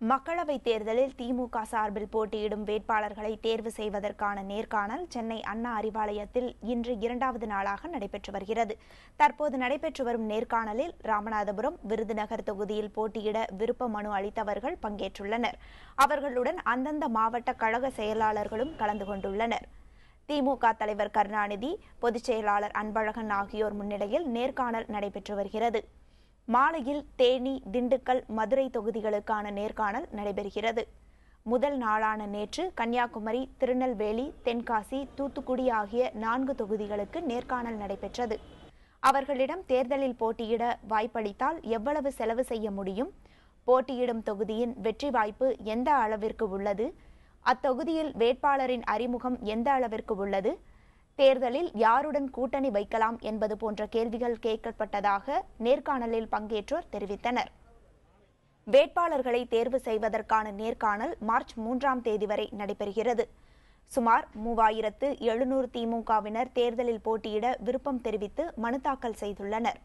மக்களவைத் தேர்தலில் திமுக சார்பில் போட்டியிடும் வேட்பாளர்களை தேர்வு செய்வதற்கான நேர்காணல் சென்னை அண்ணா அறிவாலயத்தில் இன்று 2வது நாளாக நடைபெற்று வருகிறது. தற்போது நடைபெற்று வரும் நேர்காணலில் ராமநாதபுரம், விருதுநகர் தொகுதியில் போட்டியிட விருப்ப மனு அளித்தவர்கள் பங்கேற்றுள்ளனர். அவர்களுடன் அந்தந்த மாவட்ட கழக செயலாளர்களும் கலந்து கொண்டுள்ளனர். திமுக தலைவர் கருணாநிதி, பொதுச் செயலாளர் அன்பழகன் ஆகியோர் முன்னிலையில் நேர்காணல் நடைபெற்று வருகிறது. மாலையில் தேனி, திண்டுக்கல், மதுரை தொகுதிகளுக்கான நேர்காணல் நடைபெறுகிறது. முதல் நாளான நேற்று கன்னியாகுமரி, திருநெல்வேலி, தென்காசி, தூத்துக்குடி ஆகிய 4 தொகுதிகளுக்கு நேர்காணல் நடைபெற்றது. அவர்களிடம் தேர்தலில் போட்டியிட வாய்ப்பளித்தால் எவ்வளவு செலவு செய்ய முடியும், போட்டியிடும் தொகுதியின் வெற்றி வாய்ப்பு எந்த அளவிற்கு உள்ளது, அத்தொகுதியில் வேட்பாளரின் அறிமுகம் எந்த அளவிற்கு உள்ளது, தேர்தலில் யாருடன் கூட்டணி வைக்கலாம் என்பது போன்ற கேள்விகள் கேட்கப்பட்டதாக நேர்காணலில் பங்கேற்றோர் தெரிவித்தனர். வேட்பாளர்களை தேர்வு செய்வதற்கான நேர்காணல் மார்ச் 3ஆம் தேதி வரை நடைபெறுகிறது. சுமார் 3700 திமுகவினர் தேர்தலில் போட்டியிட விருப்பம் தெரிவித்து மனு தாக்கல் செய்துள்ளனர்.